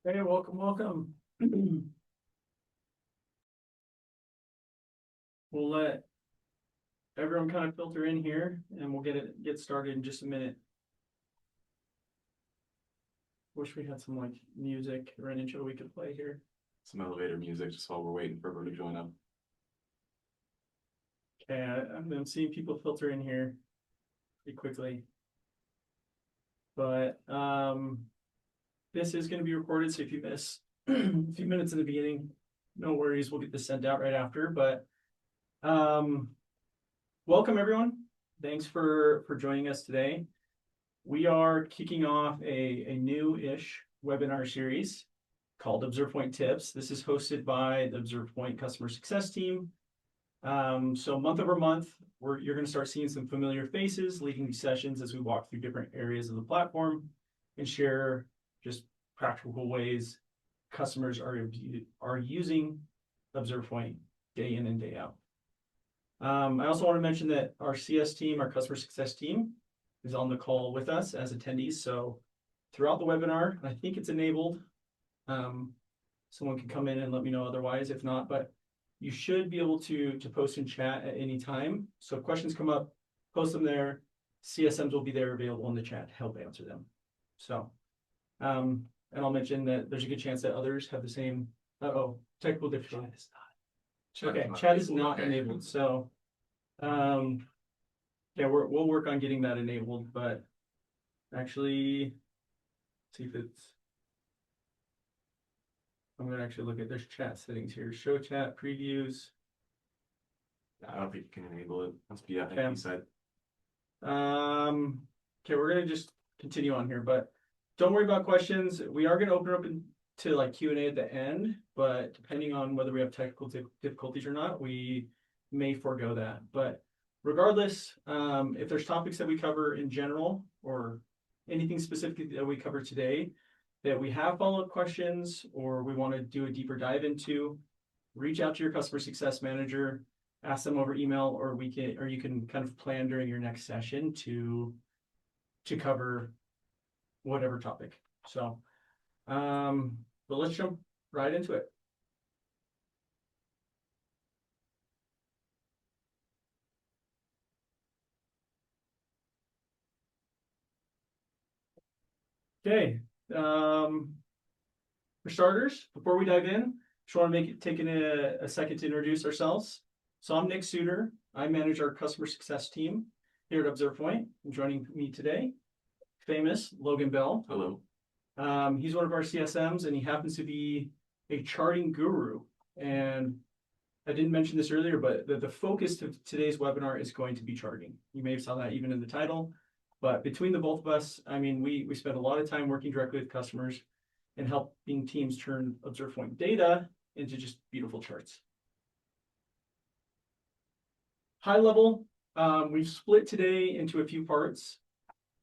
Hey, welcome. We'll let everyone kind of filter in here and we'll get started in just a minute. Wish we had some like music or an intro we could play here. Some elevator music just while we're waiting for everyone to join up. Okay, I'm seeing people filter in here pretty quickly. But this is going to be recorded, so if you miss a few minutes in the beginning, no worries, we'll get this sent out right after. But welcome everyone. Thanks for joining us today. We are kicking off a new-ish webinar series called ObservePoint Tips. This is hosted by the ObservePoint customer success team. So month over month, you're going to start seeing some familiar faces leading these sessions as we walk through different areas of the platform and share just practical ways customers are using ObservePoint day in and day out. I also want to mention that our CS team, our customer success team, is on the call with us as attendees. So throughout the webinar, I think it's enabled. Someone can come in and let me know otherwise if not, but you should be able to post in chat at any time. So if questions come up, post them there. CSMs will be there available in the chat to help answer them. So, and I'll mention that there's a good chance that others have the same, technical difficulty. Chat is not enabled. So, yeah, we'll work on getting that enabled, but actually, see if it's, I'm gonna actually look at, there's chat settings here, show chat, previews. I don't think you can enable it. Must be FNP side. Okay, we're gonna just continue on here, but don't worry about questions. We are gonna open up to like Q&A at the end, but depending on whether we have technical difficulties or not, we may forego that. But regardless, if there's topics that we cover in general or anything specific that we cover today that we have follow-up questions or we want to do a deeper dive into, reach out to your customer success manager, ask them over email, or you can kind of plan during your next session to cover whatever topic. So, but let's jump right into it. Okay. For starters, before we dive in, just want to take a second to introduce ourselves. So I'm Nic Suder. I manage our customer success team here at ObservePoint. And joining me today, famous Logan Bell. Hello. He's one of our CSMs, and he happens to be a charting guru. And I didn't mention this earlier, but the focus of today's webinar is going to be charting. You may have saw that even in the title, but between the both of us, I mean, we spend a lot of time working directly with customers and helping teams turn ObservePoint data into just beautiful charts. High level, we've split today into a few parts.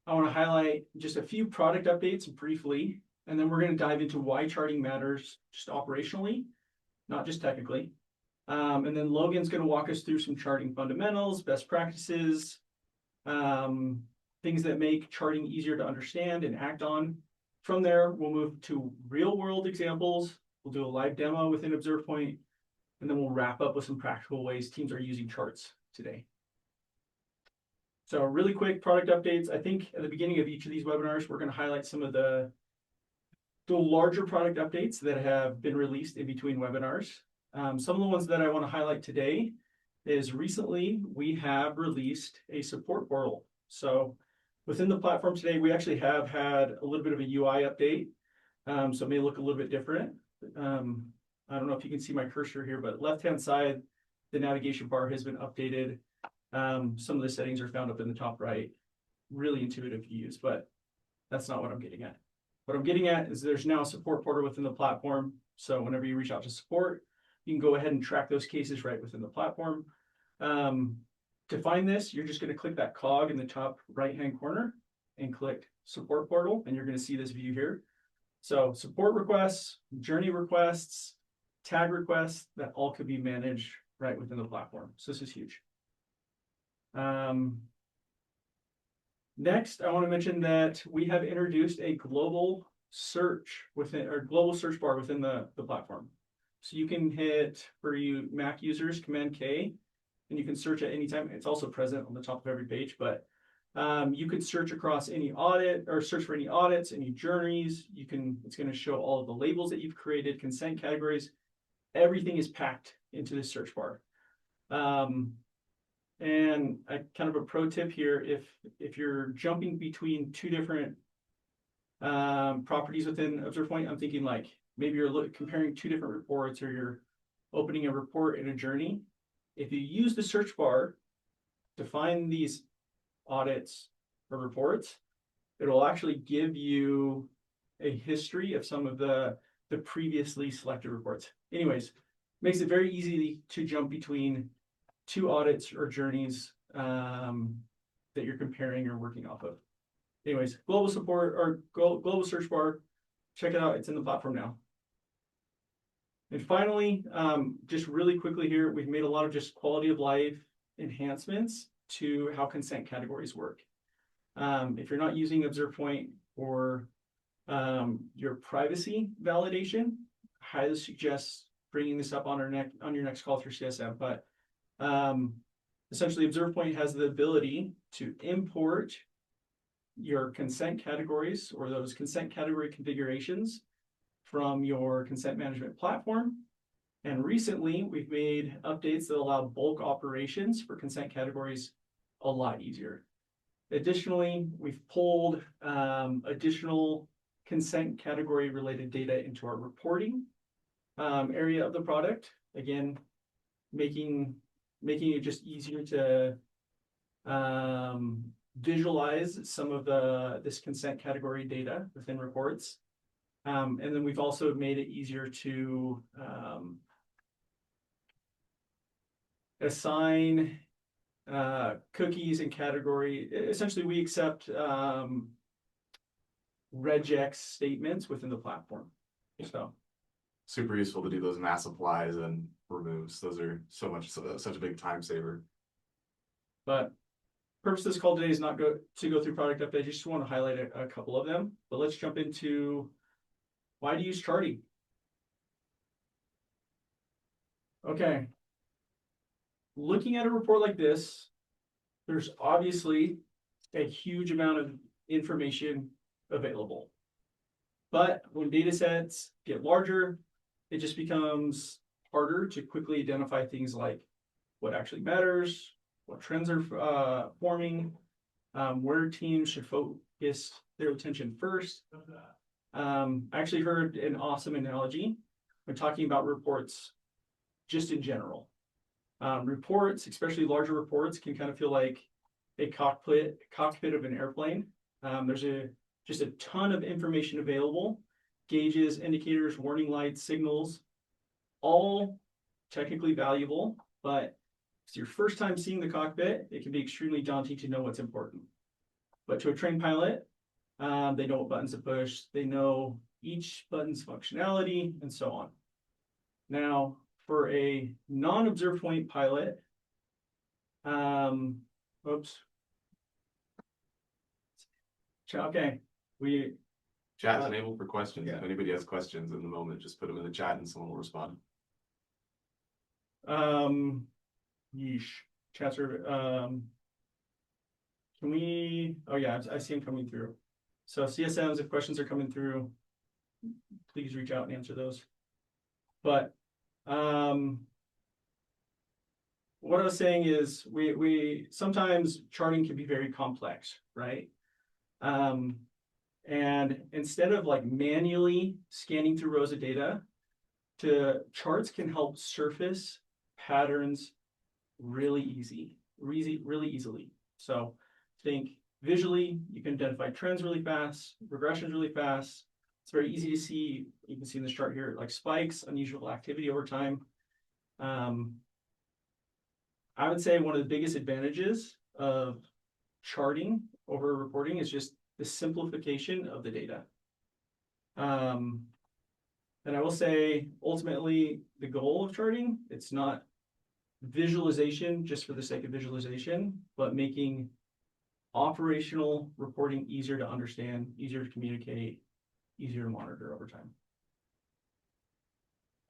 I want to highlight just a few product updates briefly, and then we're going to dive into why charting matters just operationally, not just technically. And then Logan's going to walk us through some charting fundamentals, best practices, things that make charting easier to understand and act on. From there, we'll move to real world examples. We'll do a live demo within ObservePoint, and then we'll wrap up with some practical ways teams are using charts today. So really quick product updates. I think at the beginning of each of these webinars, we're going to highlight some of the larger product updates that have been released in between webinars. Some of the ones that I want to highlight today is recently we have released a support portal. So within the platform today, we actually have had a little bit of a UI update. So it may look a little bit different. I don't know if you can see my cursor here, but left-hand side, the navigation bar has been updated. Some of the settings are found up in the top right. Really intuitive to use, but that's not what I'm getting at. What I'm getting at is there's now a support portal within the platform. So whenever you reach out to support, you can go ahead and track those cases right within the platform. To find this, you're just going to click that cog in the top right-hand corner and click support portal, and you're going to see this view here. So support requests, journey requests, tag requests, that all could be managed right within the platform. So this is huge. Next, I want to mention that we have introduced a global search within, or global search bar within the platform. So you can hit, for you Mac users, Command K, and you can search at any time. It's also present on the top of every page, but you could search across any audit or search for any audits, any journeys. It's going to show all of the labels that you've created, consent categories. Everything is packed into this search bar. And kind of a pro tip here, if you're jumping between two different properties within ObservePoint, I'm thinking like maybe you're comparing two different reports, or you're opening a report in a journey. If you use the search bar to find these audits or reports, it will actually give you a history of some of the previously selected reports. Anyways, makes it very easy to jump between two audits or journeys that you're comparing or working off of. Anyways, global support or global search bar, check it out. It's in the platform now. And finally, just really quickly here, we've made a lot of just quality of life enhancements to how consent categories work. If you're not using ObservePoint for your privacy validation, I highly suggest bringing this up on your next call through CSM. But essentially, ObservePoint has the ability to import your consent categories or those consent category configurations from your consent management platform. And recently, we've made updates that allow bulk operations for consent categories a lot easier. Additionally, we've pulled additional consent category related data into our reporting area of the product. Again, making it just easier to visualize some of this consent category data within reports. And then we've also made it easier to assign cookies and category. Essentially, we accept regex statements within the platform. So Super useful to do those mass applies and removes. Those are such a big time saver. But purpose of this call today is not to go through product updates. I just want to highlight a couple of them. But let's jump into why to use charting. Okay. Looking at a report like this, there's obviously a huge amount of information available. But when data sets get larger, it just becomes harder to quickly identify things like what actually matters, what trends are forming, where teams should focus their attention first. I actually heard an awesome analogy when talking about reports just in general. Reports, especially larger reports, can kind of feel like a cockpit of an airplane. There's just a ton of information available, gauges, indicators, warning lights, signals, all technically valuable, but if it's your first time seeing the cockpit, it can be extremely daunting to know what's important. But to a trained pilot, they know what buttons to push, they know each button's functionality, and so on. Now, for a non-ObservePoint pilot, okay, Chat's enabled for questions. Yeah. If anybody has questions in the moment, just put them in the chat and someone will respond. Yeesh. Chat server. Can we? Oh yeah, I see them coming through. So CSMs, if questions are coming through, please reach out and answer those. But what I was saying is we sometimes charting can be very complex, right? And instead of like manually scanning through rows of data, charts can help surface patterns really easily. So think visually, you can identify trends really fast, regressions really fast. It's very easy to see. You can see in this chart here, like spikes, unusual activity over time. I would say one of the biggest advantages of charting over reporting is just the simplification of the data. And I will say, ultimately, the goal of charting, it's not visualization just for the sake of visualization, but making operational reporting easier to understand, easier to communicate, easier to monitor over time.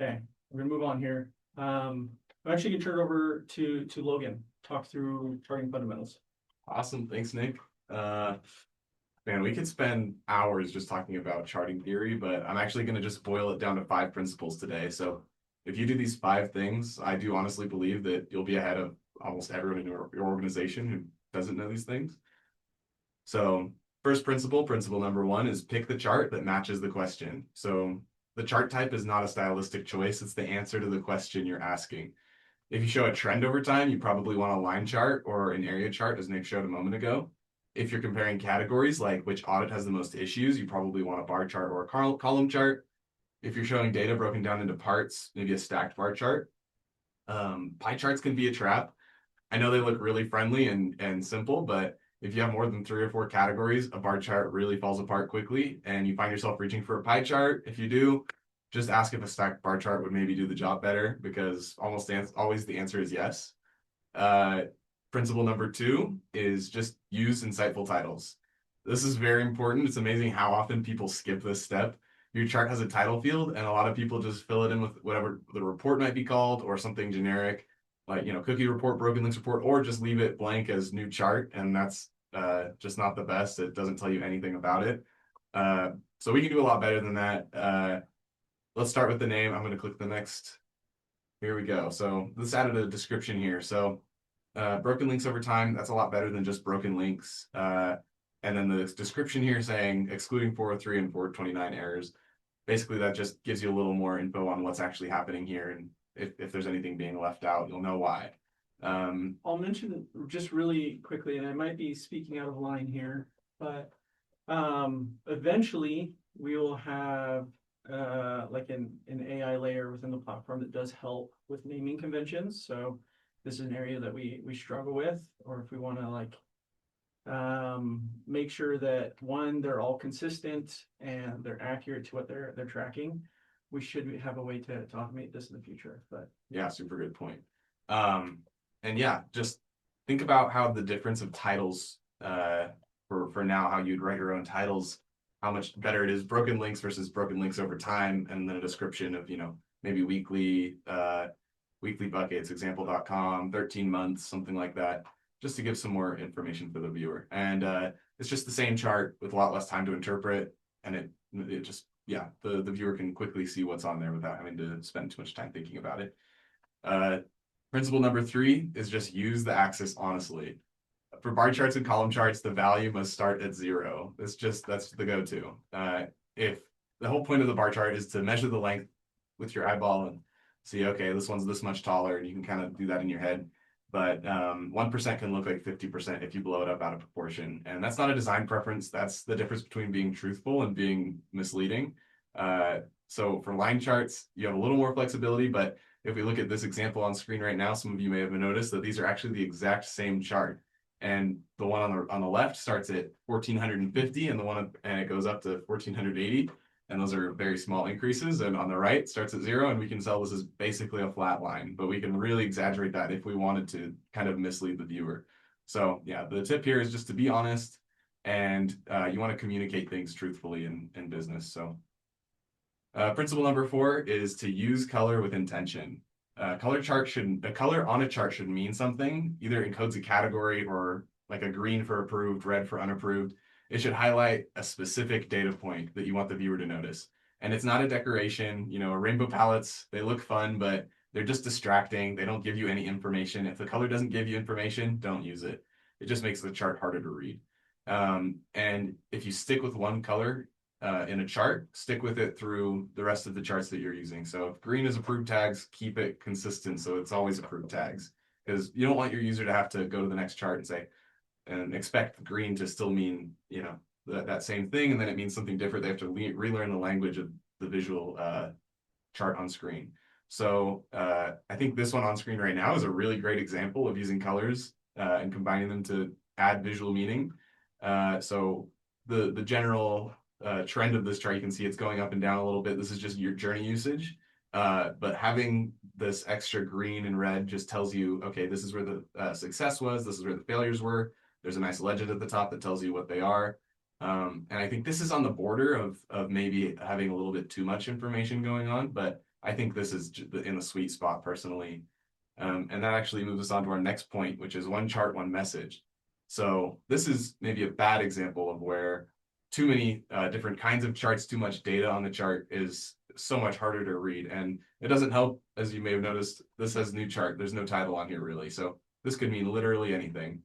Okay, we're gonna move on here. I'm actually gonna turn it over to Logan, talk through charting fundamentals. Awesome. Thanks, Nick. Man, we could spend hours just talking about charting theory, but I'm actually going to just boil it down to 5 principles today. So if you do these 5 things, I do honestly believe that you'll be ahead of almost everyone in your organization who doesn't know these things. So first principle, principle number 1 is pick the chart that matches the question. So the chart type is not a stylistic choice. It's the answer to the question you're asking. If you show a trend over time, you probably want a line chart or an area chart, as Nick showed a moment ago. If you're comparing categories, like which audit has the most issues, you probably want a bar chart or a column chart. If you're showing data broken down into parts, maybe a stacked bar chart. Pie charts can be a trap. I know they look really friendly and simple, but if you have more than 3 or 4 categories, a bar chart really falls apart quickly, and you find yourself reaching for a pie chart. If you do, just ask if a stacked bar chart would maybe do the job better, because almost always the answer is yes. Principle number 2 is just use insightful titles. This is very important. It's amazing how often people skip this step. Your chart has a title field, and a lot of people just fill it in with whatever the report might be called or something generic, like, cookie report, broken links report, or just leave it blank as new chart. And that's just not the best. It doesn't tell you anything about it. So we can do a lot better than that. Let's start with the name. I'm going to click the next. Here we go. So this added a description here. So broken links over time, that's a lot better than just broken links. And then the description here saying excluding 403 and 429 errors. Basically, that just gives you a little more info on what's actually happening here. And if there's anything being left out, you'll know why. I'll mention just really quickly, and I might be speaking out of line here, but eventually we will have like an AI layer within the platform that does help with naming conventions. So this is an area that we struggle with, or if we want to like make sure that one, they're all consistent and they're accurate to what they're tracking, we should have a way to automate this in the future. But yeah, super good point. And yeah, just think about how the difference of titles for now, how you'd write your own titles, how much better it is broken links versus broken links over time, and then a description of, maybe weekly buckets, example.com, 13 months, something like that, just to give some more information for the viewer. And it's just the same chart with a lot less time to interpret, and it just, yeah, the viewer can quickly see what's on there without having to spend too much time thinking about it. Principle number 3 is just use the axis honestly. For bar charts and column charts, the value must start at 0. That's the go-to. If the whole point of the bar chart is to measure the length with your eyeball and see, okay, this one's this much taller, and you can kind of do that in your head. But 1% can look like 50% if you blow it up out of proportion. And that's not a design preference. That's the difference between being truthful and being misleading. So for line charts, you have a little more flexibility, but if we look at this example on screen right now, some of you may have noticed that these are actually the exact same chart. And the one on the left starts at 1450, and it goes up to 1480. And those are very small increases. And on the right starts at 0, and we can tell this is basically a flat line, but we can really exaggerate that if we wanted to kind of mislead the viewer. So yeah, the tip here is just to be honest, and you want to communicate things truthfully in business. So principle number 4 is to use color with intention. A color on a chart should mean something, either encodes a category or like a green for approved, red for unapproved. It should highlight a specific data point that you want the viewer to notice. And it's not a decoration. Rainbow palettes, they look fun, but they're just distracting. They don't give you any information. If the color doesn't give you information, don't use it. It just makes the chart harder to read. And if you stick with one color in a chart, stick with it through the rest of the charts that you're using. So if green is approved tags, keep it consistent so it's always approved tags, because you don't want your user to have to go to the next chart and expect green to still mean that same thing, and then it means something different. They have to relearn the language of the visual chart on screen. So I think this one on screen right now is a really great example of using colors and combining them to add visual meaning. So the general trend of this chart, you can see it's going up and down a little bit. This is just your journey usage. But having this extra green and red just tells you, okay, this is where the success was, this is where the failures were. There's a nice legend at the top that tells you what they are. And I think this is on the border of maybe having a little bit too much information going on, but I think this is in the sweet spot personally. And that actually moves us on to our next point, which is one chart, one message. So this is maybe a bad example of where too many different kinds of charts, too much data on the chart is so much harder to read. And it doesn't help, as you may have noticed, this says new chart. There's no title on here really. So this could mean literally anything.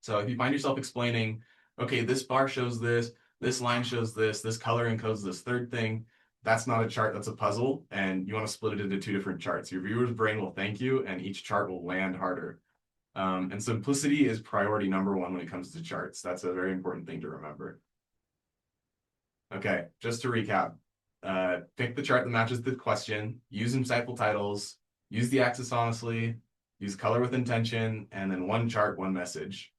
So if you find yourself explaining, okay, this bar shows this line shows this color encodes this third thing, that's not a chart, that's a puzzle, and you want to split it into two different charts. Your viewer's brain will thank you, and each chart will land harder. And simplicity is priority number one when it comes to charts. That's a very important thing to remember. Okay, just to recap, pick the chart that matches the question, use insightful titles, use the axis honestly, use color with intention, and then one chart, one message.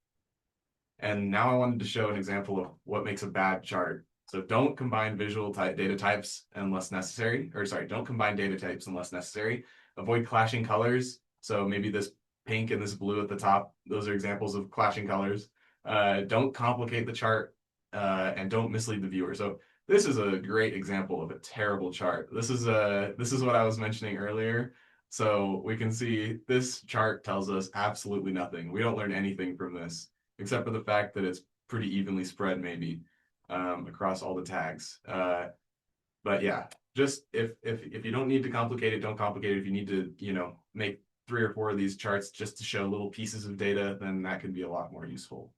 And now I wanted to show an example of what makes a bad chart. So don't combine visual data types unless necessary, or sorry, don't combine data types unless necessary. Avoid clashing colors. So maybe this pink and this blue at the top, those are examples of clashing colors. Don't complicate the chart and don't mislead the viewer. So this is a great example of a terrible chart. This is what I was mentioning earlier. So we can see this chart tells us absolutely nothing. We don't learn anything from this, except for the fact that it's pretty evenly spread maybe across all the tags. But yeah, just if you don't need to complicate it, don't complicate it. If you need to, make 3 or 4 of these charts just to show little pieces of data, then that could be a lot more useful.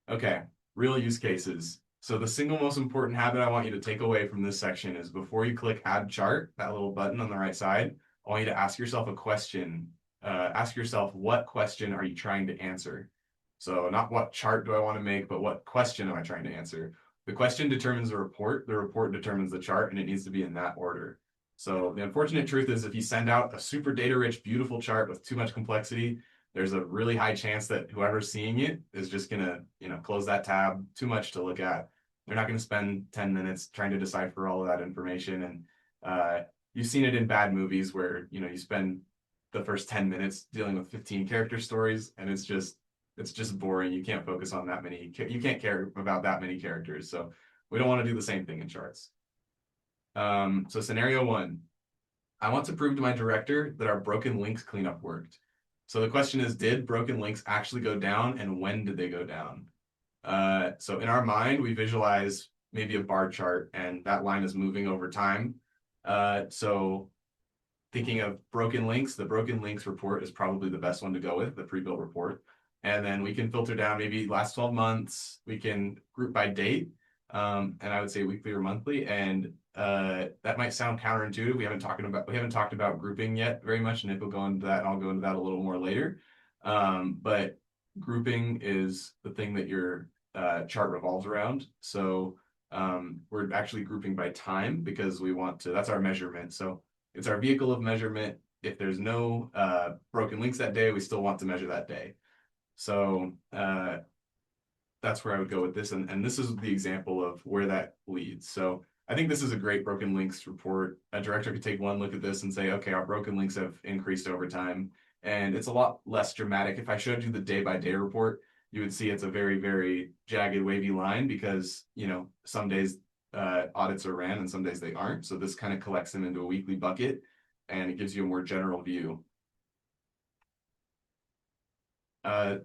Okay, real use cases. So the single most important habit I want you to take away from this section is before you click add chart, that little button on the right side, I want you to ask yourself a question. Ask yourself, what question are you trying to answer? So not what chart do I want to make, but what question am I trying to answer? The question determines the report determines the chart, and it needs to be in that order. So the unfortunate truth is if you send out a super data-rich, beautiful chart with too much complexity, there's a really high chance that whoever's seeing it is just gonna, close that tab, too much to look at. They're not gonna spend 10 minutes trying to decipher all of that information. And you've seen it in bad movies where, you spend the first 10 minutes dealing with 15 character stories, and it's just boring. You can't focus on that many, you can't care about that many characters. So we don't want to do the same thing in charts. So scenario 1, I want to prove to my director that our broken links cleanup worked. So the question is, did broken links actually go down, and when did they go down? So in our mind, we visualize maybe a bar chart, and that line is moving over time. So thinking of broken links, the broken links report is probably the best one to go with, the pre-built report. And then we can filter down maybe last 12 months. We can group by date, and I would say weekly or monthly. And that might sound counterintuitive. We haven't talked about grouping yet very much, and Nick will go into that, and I'll go into that a little more later. But grouping is the thing that your chart revolves around. So we're actually grouping by time because we want to. That's our measurement. So it's our vehicle of measurement. If there's no broken links that day, we still want to measure that day. So that's where I would go with this. And this is the example of where that leads. So I think this is a great broken links report. A director could take one look at this and say, okay, our broken links have increased over time. And it's a lot less dramatic. If I showed you the day-by-day report, you would see it's a very, very jagged, wavy line because, some days audits are ran and some days they aren't. So this kind of collects them into a weekly bucket, and it gives you a more general view.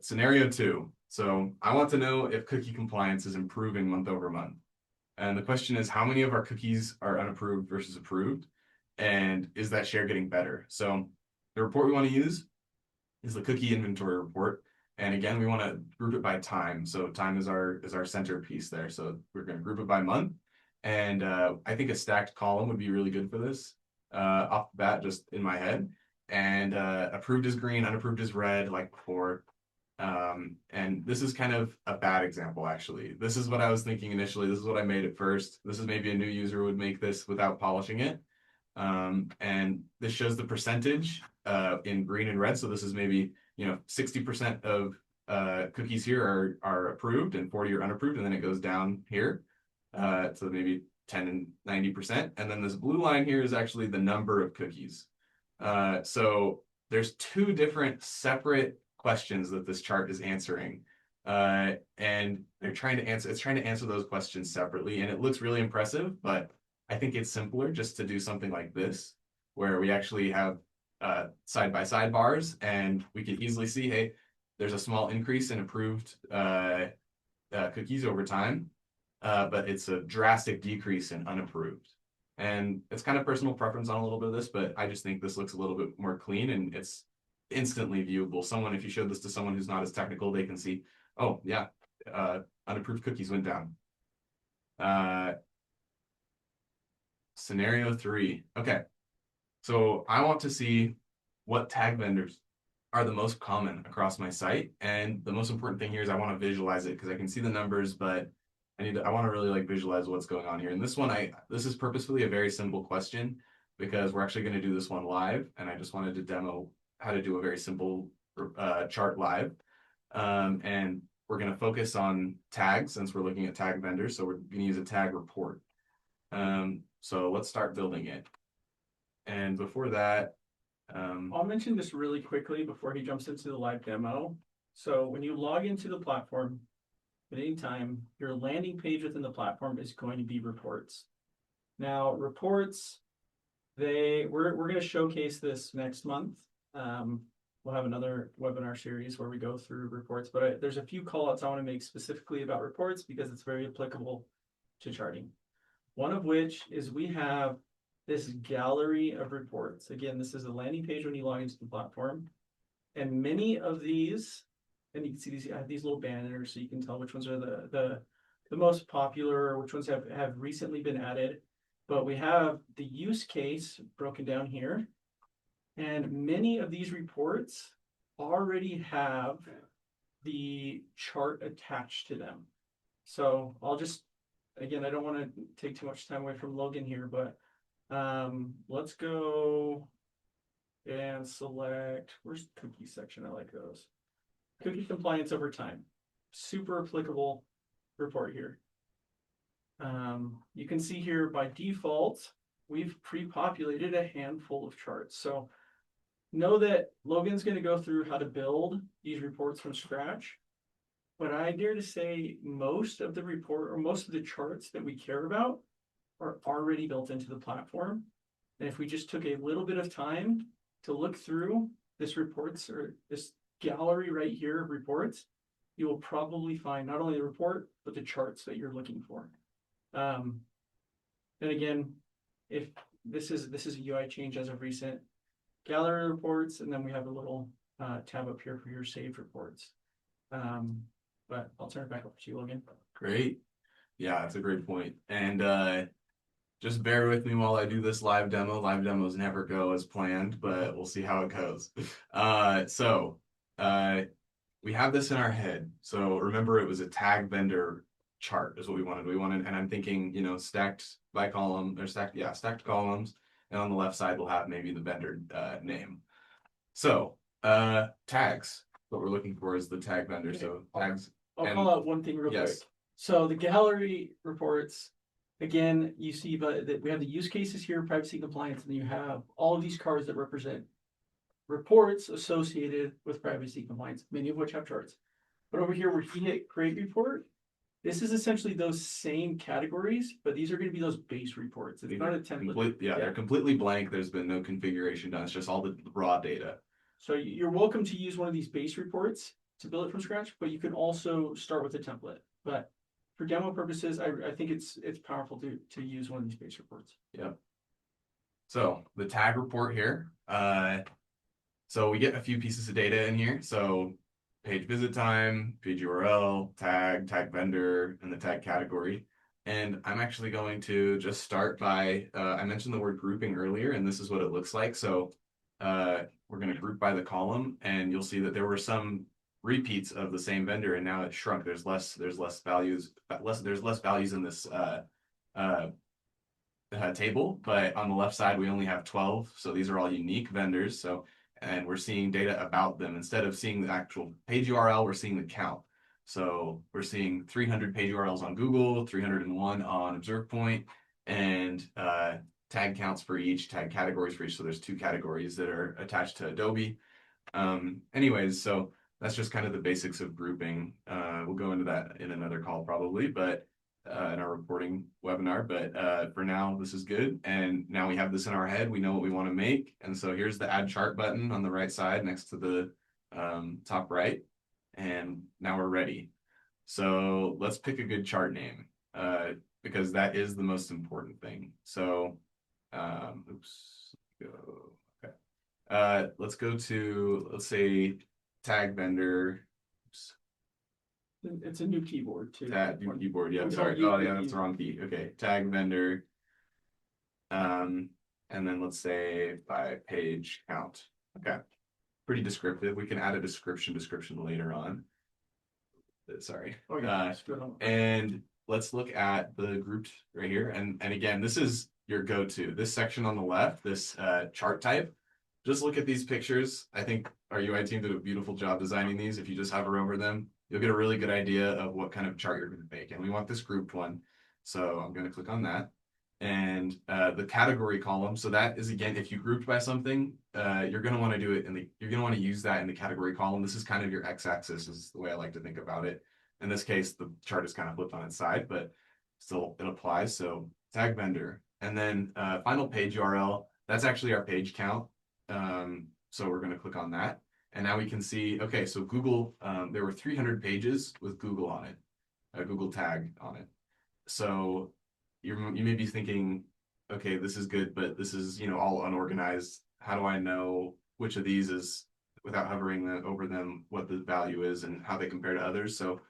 Scenario 2. So I want to know if cookie compliance is improving month over month. And the question is, how many of our cookies are unapproved versus approved? And is that share getting better? So the report we want to use is the cookie inventory report. And again, we want to group it by time. So time is our centerpiece there. So we're going to group it by month. And I think a stacked column would be really good for this off the bat, just in my head. And approved is green, unapproved is red, like before. And this is kind of a bad example, actually. This is what I was thinking initially. This is what I made at first. This is maybe a new user would make this without polishing it. And this shows the percentage in green and red. So this is maybe, 60% of cookies here are approved and 40 are unapproved. And then it goes down here. So maybe 10 and 90%. And then this blue line here is actually the number of cookies. So there's 2 different separate questions that this chart is answering. And it's trying to answer those questions separately, and it looks really impressive, but I think it's simpler just to do something like this, where we actually have side by side bars, and we can easily see, hey, there's a small increase in approved cookies over time, but it's a drastic decrease in unapproved. And it's kind of personal preference on a little bit of this, but I just think this looks a little bit more clean and it's instantly viewable. If you showed this to someone who's not as technical, they can see, oh yeah, unapproved cookies went down. Scenario 3. Okay, so I want to see what tag vendors are the most common across my site. And the most important thing here is I want to visualize it because I can see the numbers, but I want to really like visualize what's going on here. And this is purposefully a very simple question because we're actually going to do this one live. And I just wanted to demo how to do a very simple chart live. And we're going to focus on tags since we're looking at tag vendors. So we're going to use a tag report. So let's start building it. And before that, I'll mention this really quickly before he jumps into the live demo. So when you log into the platform at any time, your landing page within the platform is going to be reports. Now, reports, we're going to showcase this next month. We'll have another webinar series where we go through reports, but there's a few callouts I want to make specifically about reports because it's very applicable to charting. One of which is we have this gallery of reports. Again, this is a landing page when you log into the platform. And many of these, and you can see these, I have these little banners so you can tell which ones are the most popular, which ones have recently been added. But we have the use case broken down here. And many of these reports already have the chart attached to them. So I'll just, again, I don't want to take too much time away from Logan here, but let's go and select, where's the cookie section? I like those. Cookie compliance over time. Super applicable report here. You can see here by default, we've pre-populated a handful of charts. So know that Logan's going to go through how to build these reports from scratch. But I dare to say most of the report or most of the charts that we care about are already built into the platform. And if we just took a little bit of time to look through this reports or this gallery right here of reports, you will probably find not only the report, but the charts that you're looking for. And again, if this is a UI change as of recent, gallery reports, and then we have a little tab up here for your saved reports. But I'll turn it back over to you, Logan. great. Yeah, that's a great point. And just bear with me while I do this live demo. Live demos never go as planned, but we'll see how it goes. We have this in our head. So remember, it was a tag vendor chart is what we wanted. And I'm thinking, stacked by column or stacked columns. And on the left side, we'll have maybe the vendor name. So tags, what we're looking for is the tag vendor. Okay. So tags. I'll call out one thing real quick. Yes. So the gallery reports, again, you see that we have the use cases here, privacy compliance, and then you have all of these cards that represent reports associated with privacy compliance, many of which have charts. But over here, where you hit create report, this is essentially those same categories, but these are going to be those base reports. It's not a template. They're completely blank. There's been no configuration done. It's just all the raw data. So you're welcome to use one of these base reports to build it from scratch, but you can also start with a template. But for demo purposes, I think it's powerful to use one of these base reports. Yep. So the tag report here. So we get a few pieces of data in here. So page visit time, page URL, tag vendor, and the tag category. And I'm actually going to just start by, I mentioned the word grouping earlier, and this is what it looks like. So we're going to group by the column, and you'll see that there were some repeats of the same vendor, and now it's shrunk. There's less values in this table, but on the left side we only have 12, so these are all unique vendors. And we're seeing data about them instead of seeing the actual page URL. We're seeing the count. So we're seeing 300 page URLs on Google, 301 on ObservePoint, and tag counts for each, tag categories for each. So there's 2 categories that are attached to Adobe. Anyways, so that's just kind of the basics of grouping. We'll go into that in another call probably, but in our reporting webinar. But for now, this is good. And now we have this in our head. We know what we want to make. And so here's the add chart button on the right side next to the top right. And now we're ready. So let's pick a good chart name because that is the most important thing. So, oops, go. Okay. Let's go to, let's say, tag vendor. Oops. It's a new keyboard too. New keyboard. Yeah, We sorry. don't use Oh, the yeah, that's the wrong key. Okay, tag vendor. And then let's say by page count. Okay, pretty descriptive. We can add a description later on. Sorry. Oh, yeah. And let's look at the groups right here. And again, this is your go-to. This section on the left, this chart type. Just look at these pictures. I think our UI team did a beautiful job designing these. If you just hover over them, you'll get a really good idea of what kind of chart you're going to make. And we want this grouped one. So I'm going to click on that. And the category column. So that is, again, if you grouped by something, you're going to want to do it you're going to want to use that in the category column. This is kind of your x-axis is the way I like to think about it. In this case, the chart is kind of flipped on its side, but still it applies. So tag vendor. And then final page URL, that's actually our page count. So we're going to click on that. And now we can see, okay, so Google, there were 300 pages with Google on it, a Google tag on it. So you may be thinking, okay, this is good, but this is, all unorganized. How do I know which of these is, without hovering over them, what the value is and how they compare to others? So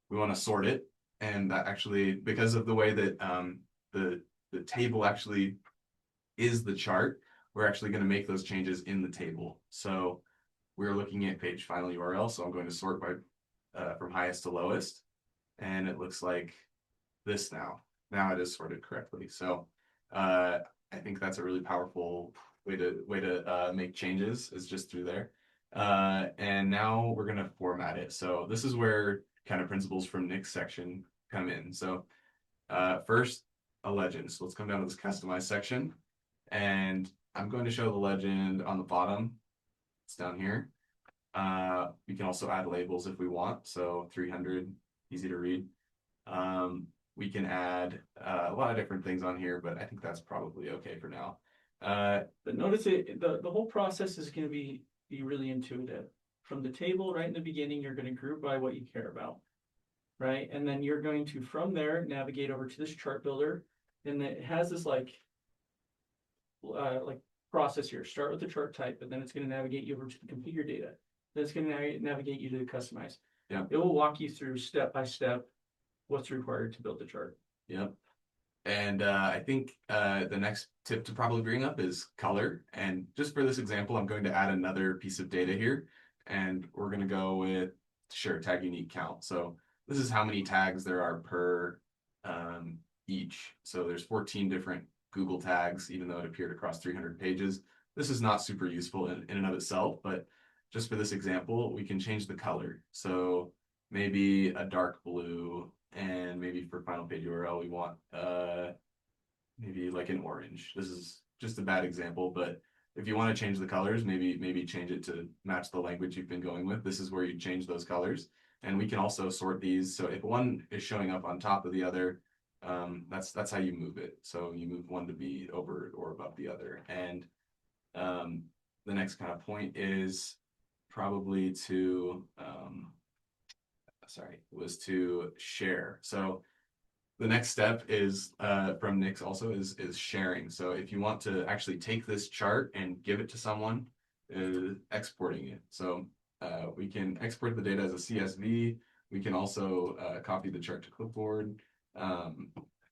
we want to sort it. And that actually, because of the way that the table actually is the chart, we're actually going to make those changes in the table. So we're looking at page final URL. So I'm going to sort by from highest to lowest. And it looks like this now. Now it is sorted correctly. So I think that's a really powerful way to make changes is just through there. And now we're going to format it. So this is where kind of principles from Nic's section come in. So first, a legend. So let's come down to this customize section. And I'm going to show the legend on the bottom. It's down here. We can also add labels if we want. So 300, easy to read. We can add a lot of different things on here, but I think that's probably okay for now. But notice the whole process is going to be really intuitive. From the table right in the beginning, you're going to group by what you care about, right? And then you're going to, from there, navigate over to this chart builder. And it has this like process here. Start with the chart type, but then it's going to navigate you over to the configure data. Then it's going to navigate you to the customize. Yeah. It will walk you through step by step what's required to build the chart. Yep. And I think the next tip to probably bring up is color. And just for this example, I'm going to add another piece of data here. And we're going to go with, sure, tag unique count. So this is how many tags there are per each. So there's 14 different Google tags, even though it appeared across 300 pages. This is not super useful in and of itself, but just for this example, we can change the color. So maybe a dark blue, and maybe for final page URL, we want maybe like an orange. This is just a bad example, but if you want to change the colors, maybe change it to match the language you've been going with. This is where you change those colors. And we can also sort these. So if one is showing up on top of the other, that's how you move it. So you move one to be over or above the other. And the next kind of point is probably to was to share. So the next step is from Nic's also is sharing. So if you want to actually take this chart and give it to someone, exporting it. So we can export the data as a CSV. We can also copy the chart to clipboard.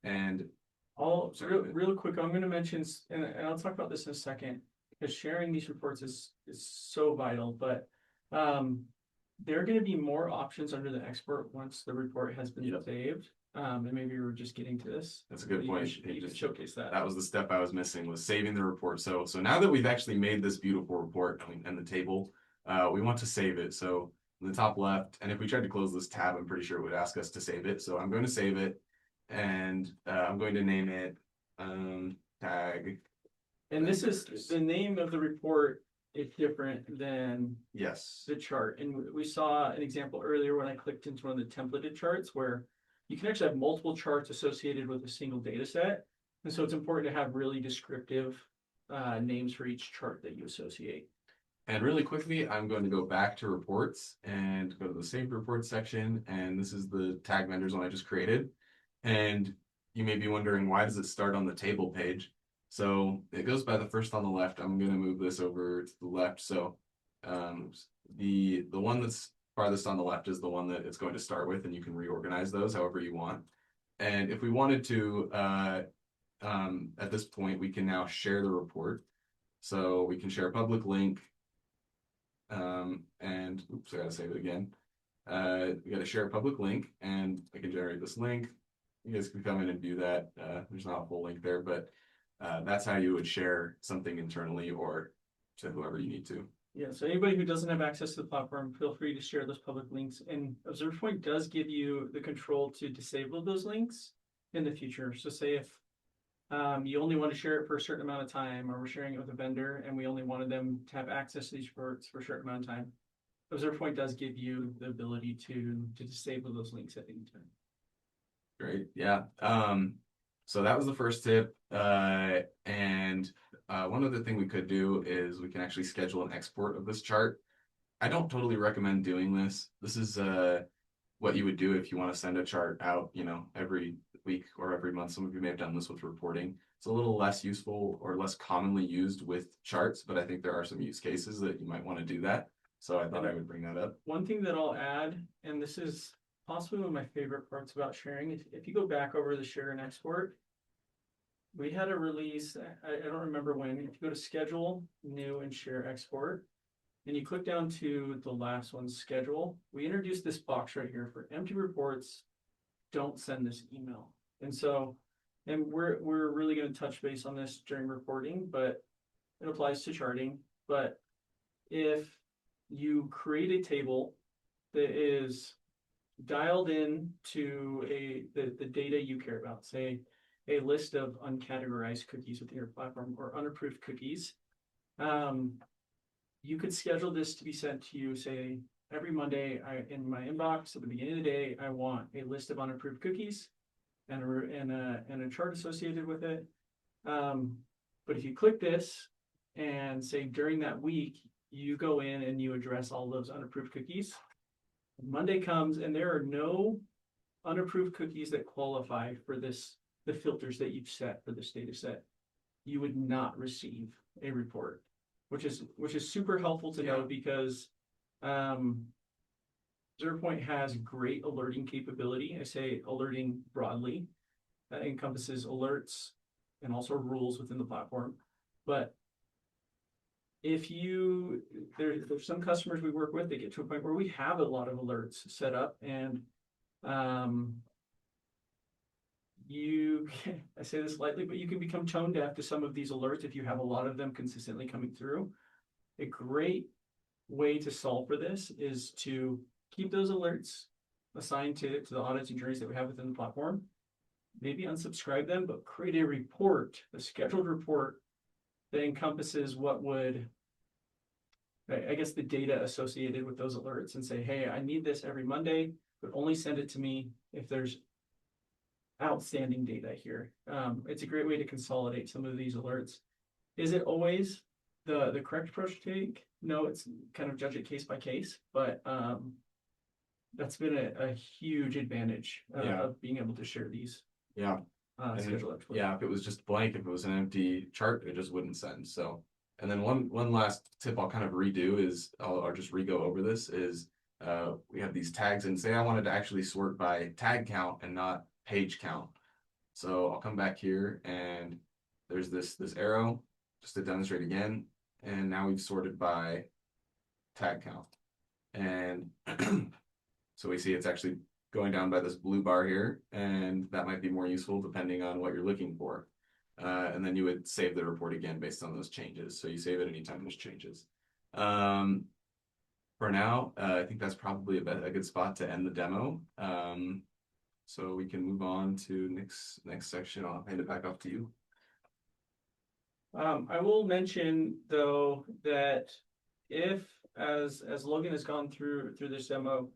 And real quick, I'm going to mention, and I'll talk about this in a second, because sharing these reports is so vital. But there are going to be more options under the export once the report has been saved. And maybe we were just getting to this. That's a good point. You just showcase that. That was the step I was missing, was saving the report. So now that we've actually made this beautiful report and the table, we want to save it. So in the top left, and if we tried to close this tab, I'm pretty sure it would ask us to save it. So I'm going to save it, and I'm going to name it tag. And this is the name of the report is different than Yes. the chart. And we saw an example earlier when I clicked into one of the templated charts where you can actually have multiple charts associated with a single data set. And so it's important to have really descriptive names for each chart that you associate. And really quickly, I'm going to go back to reports and go to the saved reports section. And this is the tag vendors one I just created. And you may be wondering, why does it start on the table page? So it goes by the first on the left. I'm going to move this over to the left. So the one that's farthest on the left is the one that it's going to start with, and you can reorganize those however you want. And if we wanted to, at this point, we can now share the report. So we can share a public link. And oops, I gotta save it again. We gotta share a public link, and I can generate this link. You guys can come in and view that. There's not a full link there, but that's how you would share something internally or to whoever you need to. Yeah, so anybody who doesn't have access to the platform, feel free to share those public links. And ObservePoint does give you the control to disable those links in the future. So say if you only want to share it for a certain amount of time, or we're sharing it with a vendor and we only wanted them to have access to these reports for a certain amount of time, ObservePoint does give you the ability to disable those links at any time. Great, yeah. So that was the first tip. And one other thing we could do is we can actually schedule an export of this chart. I don't totally recommend doing this. This is what you would do if you want to send a chart out, every week or every month. Some of you may have done this with reporting. It's a little less useful or less commonly used with charts, but I think there are some use cases that you might want to do that. So I thought I would bring that up. One thing that I'll add, and this is possibly one of my favorite parts about sharing, if you go back over the share and export, we had a release, I don't remember when, if you go to schedule, new, and share export, and you click down to the last one, schedule, we introduced this box right here for empty reports, don't send this email. And so, and we're really going to touch base on this during reporting, but it applies to charting. But if you create a table that is dialed in to the data you care about, say a list of uncategorized cookies within your platform or unapproved cookies, you could schedule this to be sent to you, say, every Monday in my inbox at the beginning of the day, I want a list of unapproved cookies and a chart associated with it. But if you click this and say during that week, you go in and you address all those unapproved cookies, Monday comes and there are no unapproved cookies that qualify for the filters that you've set for this data set, you would not receive a report, which is super helpful to know because ObservePoint has great alerting capability. I say alerting broadly. That encompasses alerts and also rules within the platform. But if there's some customers we work with, they get to a point where we have a lot of alerts set up, and I say this lightly, but you can become tone deaf to some of these alerts if you have a lot of them consistently coming through. A great way to solve for this is to keep those alerts assigned to the audits and journeys that we have within the platform. Maybe unsubscribe them, but create a report, a scheduled report that encompasses what would, I guess, the data associated with those alerts, and say, hey, I need this every Monday, but only send it to me if there's outstanding data here. It's a great way to consolidate some of these alerts. Is it always the correct approach to take? No, it's kind of judge it case by case, but that's been a huge advantage of being able to share these. Yeah. Schedule export. Yeah, if it was just blank, if it was an empty chart, it just wouldn't send. So, and then one last tip I'll kind of redo is I'll just re-go over this is we have these tags, and say I wanted to actually sort by tag count and not page count. So I'll come back here and there's this arrow just to demonstrate again. And now we've sorted by tag count. And so we see it's actually going down by this blue bar here, and that might be more useful depending on what you're looking for. And then you would save the report again based on those changes. So you save it anytime there's changes. For now, I think that's probably a good spot to end the demo. So we can move on to next section. I'll hand it back off to you. I will mention, though, that if, as Logan has gone through this demo,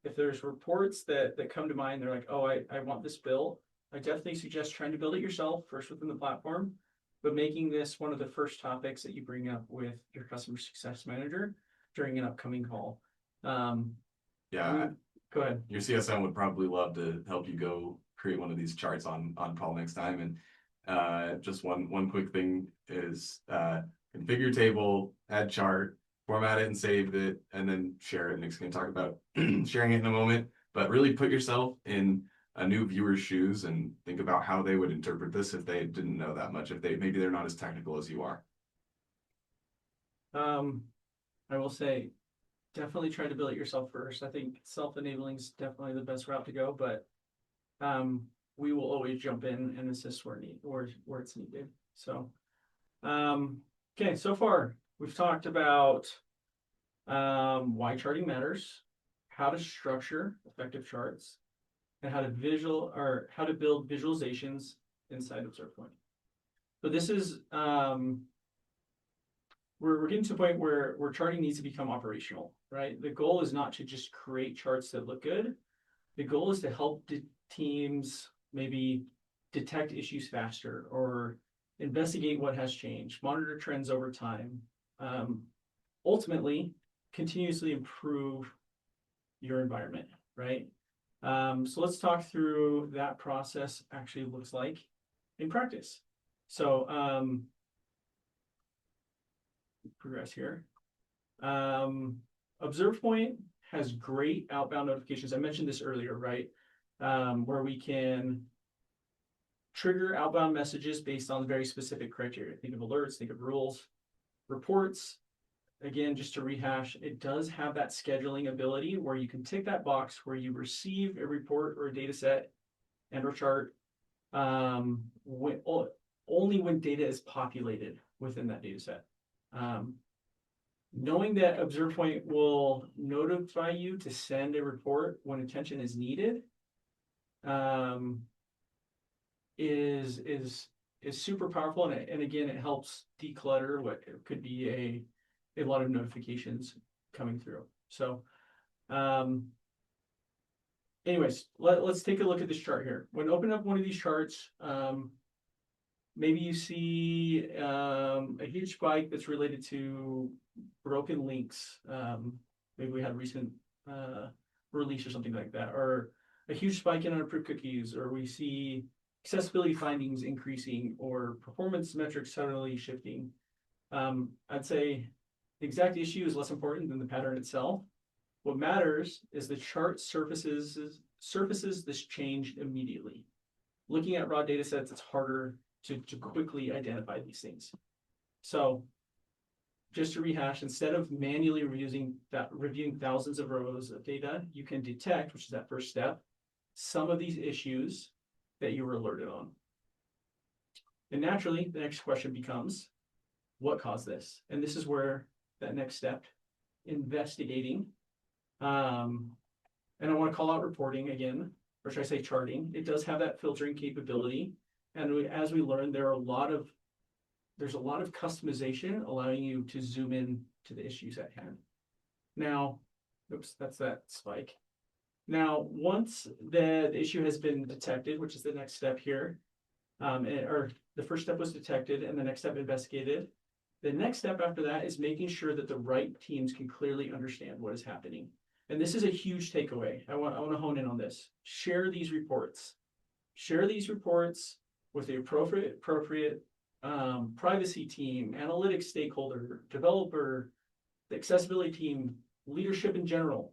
if there's reports that come to mind, they're like, oh, I want this built, I definitely suggest trying to build it yourself first within the platform, but making this one of the first topics that you bring up with your customer success manager during an upcoming call. Yeah, Go ahead. your CSM would probably love to help you go create one of these charts on call next time. And just one quick thing is configure table, add chart, format it and save it, and then share it. Nick's going to talk about sharing it in a moment, but really put yourself in a new viewer's shoes and think about how they would interpret this if they didn't know that much, if maybe they're not as technical as you are. I will say, definitely try to build it yourself first. I think self-enabling is definitely the best route to go, but we will always jump in and assist where it's needed. So, okay, so far we've talked about why charting matters, how to structure effective charts, and how to build visualizations inside ObservePoint. So this is we're getting to a point where charting needs to become operational, right? The goal is not to just create charts that look good. The goal is to help teams maybe detect issues faster or investigate what has changed, monitor trends over time, ultimately continuously improve your environment, right? So let's talk through that process actually looks like in practice. So progress here. ObservePoint has great outbound notifications. I mentioned this earlier, right? Where we can trigger outbound messages based on very specific criteria. Think of alerts, think of rules, reports. Again, just to rehash, it does have that scheduling ability where you can tick that box where you receive a report or a data set and or chart only when data is populated within that data set. Knowing that ObservePoint will notify you to send a report when attention is needed is super powerful, and again, it helps declutter what could be a lot of notifications coming through. So anyways, let's take a look at this chart here. When open up one of these charts, maybe you see a huge spike that's related to broken links. Maybe we had a recent release or something like that, or a huge spike in unapproved cookies, or we see accessibility findings increasing or performance metrics suddenly shifting. I'd say the exact issue is less important than the pattern itself. What matters is the chart surfaces this change immediately. Looking at raw data sets, it's harder to quickly identify these things. So just to rehash, instead of manually reviewing thousands of rows of data, you can detect, which is that first step, some of these issues that you were alerted on. And naturally, the next question becomes, what caused this? And this is where that next step, investigating, and I want to call out reporting again, or should I say charting. It does have that filtering capability. And as we learned, there's a lot of customization allowing you to zoom in to the issues at hand. Now, oops, that's that spike. Now, once the issue has been detected, which is the next step here, or the first step was detected and the next step investigated, the next step after that is making sure that the right teams can clearly understand what is happening. And this is a huge takeaway. I want to hone in on this. Share these reports. Share these reports with the appropriate privacy team, analytics stakeholder, developer, the accessibility team, leadership in general.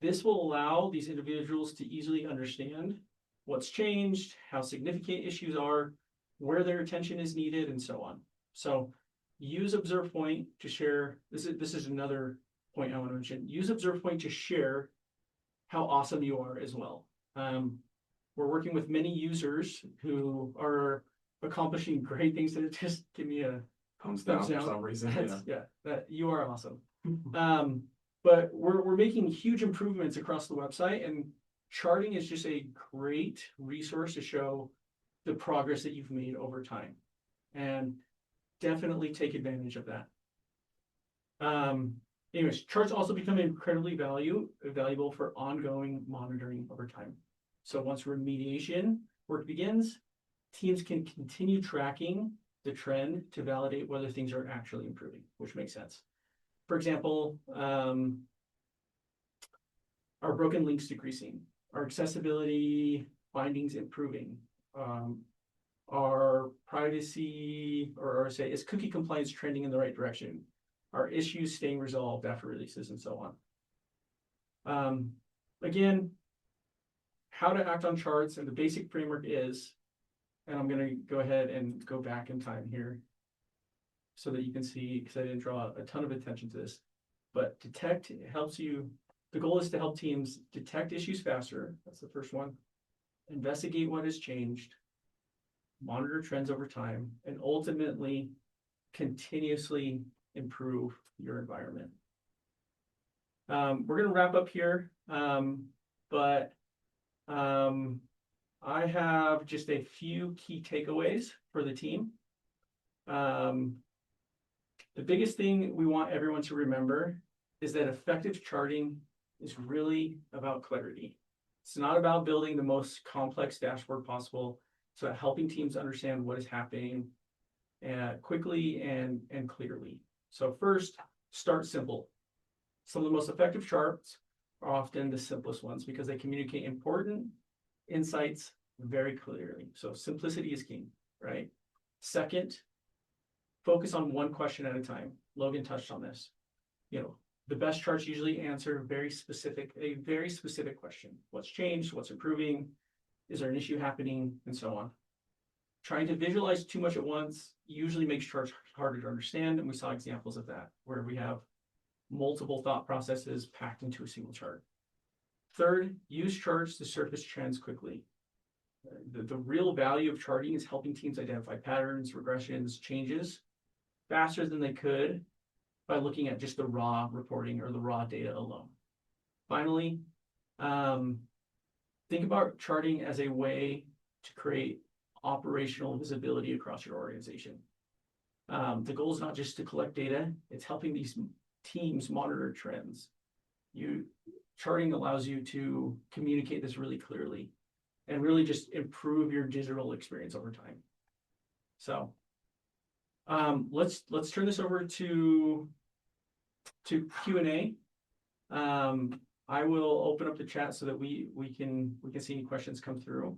This will allow these individuals to easily understand what's changed, how significant issues are, where their attention is needed, and so on. So use ObservePoint to share. This is another point I want to mention. Use ObservePoint to share how awesome you are as well. We're working with many users who are accomplishing great things that just give me a thumbs down for some reason. Yeah, that you are awesome. But we're making huge improvements across the website, and charting is just a great resource to show the progress that you've made over time. And definitely take advantage of that. Anyways, charts also become incredibly valuable for ongoing monitoring over time. So once remediation work begins, teams can continue tracking the trend to validate whether things are actually improving, which makes sense. For example, are broken links decreasing? Are accessibility findings improving? Are privacy, or say, is cookie compliance trending in the right direction? Are issues staying resolved after releases and so on? Again, how to act on charts and the basic framework is, and I'm going to go ahead and go back in time here so that you can see, because I didn't draw a ton of attention to this, but detect helps you. The goal is to help teams detect issues faster. That's the first one. Investigate what has changed, monitor trends over time, and ultimately continuously improve your environment. We're going to wrap up here, but I have just a few key takeaways for the team. The biggest thing we want everyone to remember is that effective charting is really about clarity. It's not about building the most complex dashboard possible. It's about helping teams understand what is happening quickly and clearly. So first, start simple. Some of the most effective charts are often the simplest ones because they communicate important insights very clearly. So simplicity is king, right? Second, focus on one question at a time. Logan touched on this. The best charts usually answer a very specific question. What's changed? What's improving? Is there an issue happening? And so on. Trying to visualize too much at once usually makes charts harder to understand, and we saw examples of that, where we have multiple thought processes packed into a single chart. Third, use charts to surface trends quickly. The real value of charting is helping teams identify patterns, regressions, changes faster than they could by looking at just the raw reporting or the raw data alone. Finally, think about charting as a way to create operational visibility across your organization. The goal is not just to collect data, it's helping these teams monitor trends. Charting allows you to communicate this really clearly and really just improve your digital experience over time. So let's turn this over to Q&A. I will open up the chat so that we can see any questions come through.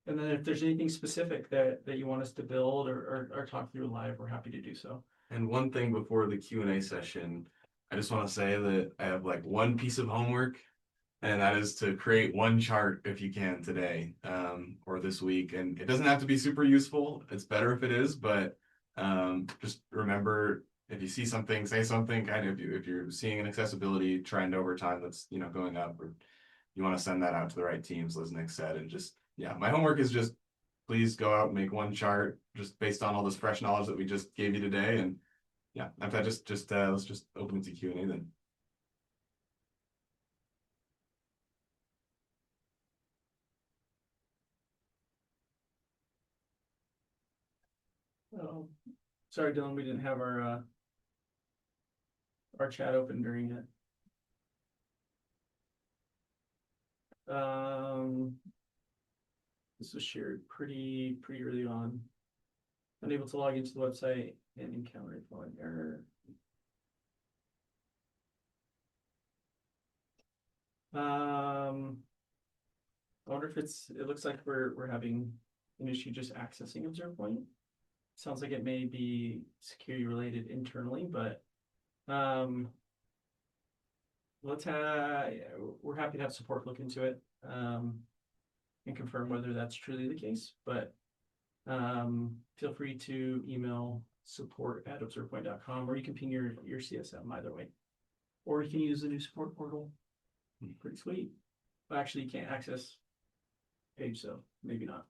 And then if there's anything specific that you want us to build or talk through live, we're happy to do so. And one thing before the Q&A session, I just want to say that I have like one piece of homework, and that is to create one chart if you can today or this week. And it doesn't have to be super useful. It's better if it is, but just remember, if you see something, say something. Kind of if you're seeing an accessibility trend over time that's going up, or you want to send that out to the right teams, as Nic said. And just my homework is just please go out and make one chart just based on all this fresh knowledge that we just gave you today. And after that, let's just open it to Q&A then. Oh, sorry, Dylan, we didn't have our chat open during it. This was shared pretty early on. Unable to log into the website and encounter a following error. I wonder if it looks like we're having an issue just accessing ObservePoint. Sounds like it may be security related internally, but we're happy to have support look into it and confirm whether that's truly the case. But feel free to email support@observepoint.com, or you can ping your CSM either way, or you can use the new support portal. Pretty sweet. But actually, you can't access page, so maybe not.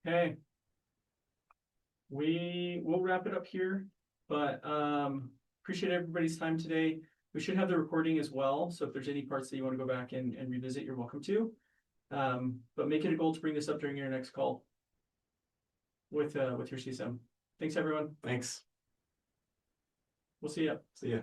Okay, we'll wrap it up here, but appreciate everybody's time today. We should have the recording as well, so if there's any parts that you want to go back and revisit, you're welcome to. But make it a goal to bring this up during your next call with your CSM. Thanks, everyone. Thanks. We'll see ya. See ya.